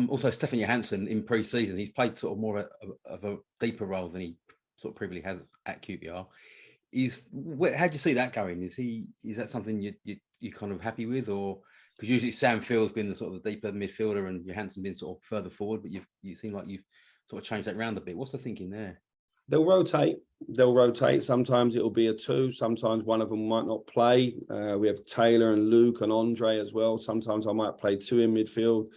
Also Stefan Johansen in pre-season, he's played sort of more of a deeper role than he sort of previously has at QPR. How do you see that going? Is that something you kind of happy with, or because usually Sam Field's been the sort of the deeper midfielder and Johansen been sort of further forward, but you seem like you've sort of changed that around a bit. What's the thinking there? They'll rotate. Sometimes it'll be a two. Sometimes one of them might not play. We have Taylor and Luke and Andre as well. Sometimes I might play two in midfield.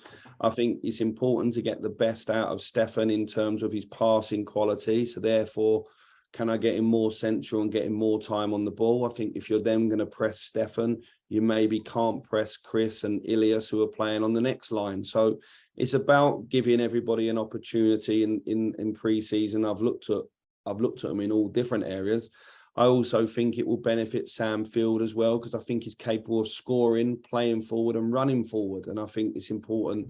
I think it's important to get the best out of Stefan in terms of his passing quality. So therefore, can I get him more central and get him more time on the ball? I think if you're then going to press Stefan, you maybe can't press Chris and Ilias, who are playing on the next line. So it's about giving everybody an opportunity in pre-season. I've looked at them in all different areas. I also think it will benefit Sam Field as well, because I think he's capable of scoring, playing forward and running forward. And I think it's important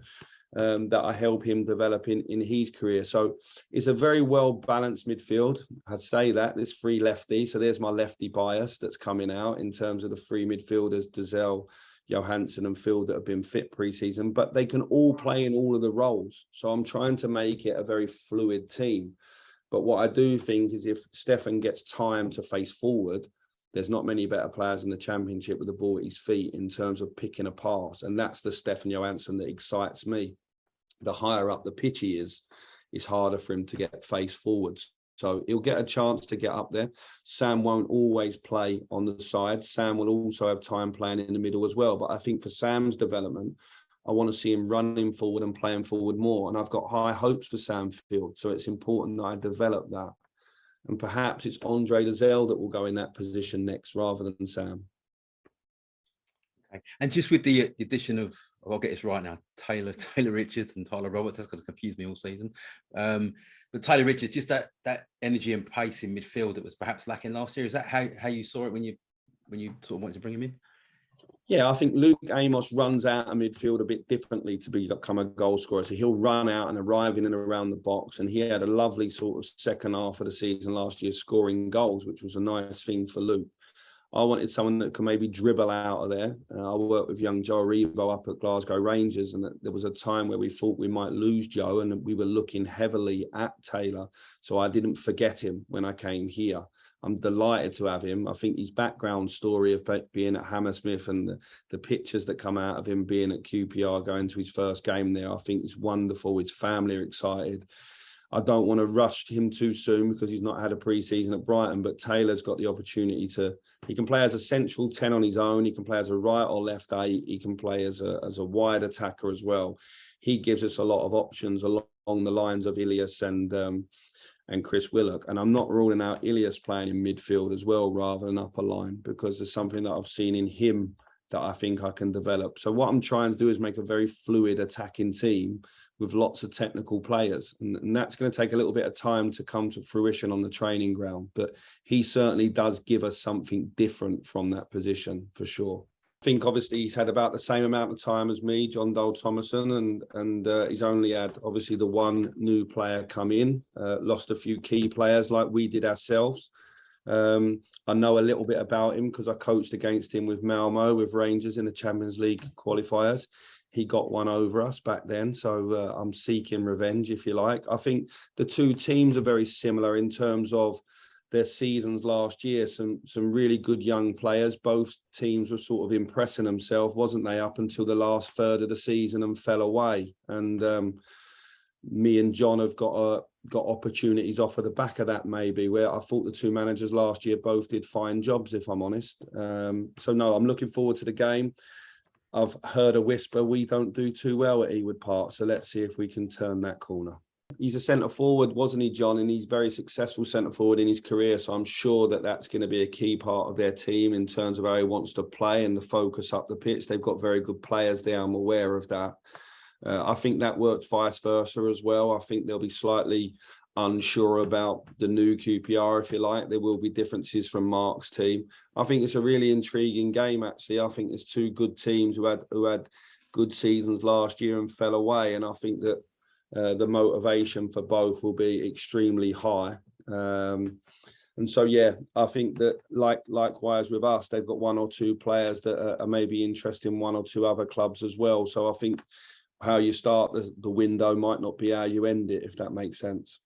that I help him develop in his career. So it's a very well-balanced midfield. I'd say that. There's three lefties. So there's my lefty bias that's coming out in terms of the three midfielders, Dazel, Johansen and Field, that have been fit pre-season. But they can all play in all of the roles. So I'm trying to make it a very fluid team. But what I do think is if Stefan gets time to face forward, there's not many better players in the Championship with the ball at his feet in terms of picking a pass. And that's the Stefan Johansen that excites me. The higher up the pitch he is, it's harder for him to get face forwards. So he'll get a chance to get up there. Sam won't always play on the side. Sam will also have time playing in the middle as well. But I think for Sam's development, I want to see him running forward and playing forward more. And I've got high hopes for Sam Field. So it's important that I develop that. And perhaps it's Andre Dazel that will go in that position next rather than Sam. Okay. And just with the addition of, I'll get this right now, Taylor Richards and Tyler Roberts, that's going to confuse me all season. But Taylor Richards, just that energy and pace in midfield that was perhaps lacking last year. Is that how you saw it when you sort of wanted to bring him in? Yeah, I think Luke Amos runs out of midfield a bit differently to become a goal scorer. So he'll run out and arrive in and around the box. And he had a lovely sort of second half of the season last year scoring goals, which was a nice thing for Luke. I wanted someone that could maybe dribble out of there. I worked with young Joe Revo up at Glasgow Rangers, and there was a time where we thought we might lose Joe, and we were looking heavily at Taylor. So I didn't forget him when I came here. I'm delighted to have him. I think his background story of being at Hammersmith and the pictures that come out of him being at QPR, going to his first game there, I think is wonderful. His family are excited. I don't want to rush him too soon because he's not had a pre-season at Brighton, but Taylor's got the opportunity he can play as a central 10 on his own. He can play as a right or left 8. He can play as a wide attacker as well. He gives us a lot of options along the lines of Ilias and Chris Willock. And I'm not ruling out Ilias playing in midfield as well, rather than upper line, because there's something that I've seen in him that I think I can develop. So what I'm trying to do is make a very fluid attacking team with lots of technical players. And that's going to take a little bit of time to come to fruition on the training ground. But he certainly does give us something different from that position, for sure. I think obviously he's had about the same amount of time as me, Jon Dahl Tomasson, and he's only had obviously the one new player come in, lost a few key players like we did ourselves. I know a little bit about him because I coached against him with Malmo, with Rangers in the Champions League qualifiers. He got one over us back then, so I'm seeking revenge, if you like. I think the two teams are very similar in terms of their seasons last year. Some really good young players. Both teams were sort of impressing themselves, wasn't they, up until the last third of the season and fell away. And me and John have got opportunities off of the back of that, maybe, where I thought the two managers last year both did fine jobs, if I'm honest. So no, I'm looking forward to the game. I've heard a whisper we don't do too well at Ewood Park, so let's see if we can turn that corner. He's a centre forward, wasn't he, John? And he's very successful centre forward in his career, so I'm sure that that's going to be a key part of their team in terms of how he wants to play and the focus up the pitch. They've got very good players there, I'm aware of that. I think that works vice versa as well. I think they'll be slightly unsure about the new QPR, if you like. There will be differences from Mark's team. I think it's a really intriguing game, actually. I think there's two good teams who had good seasons last year and fell away, and I think that the motivation for both will be extremely high. And so, yeah, I think that likewise with us, they've got one or two players that are maybe interested in one or two other clubs as well. So I think how you start the window might not be how you end it, if that makes sense.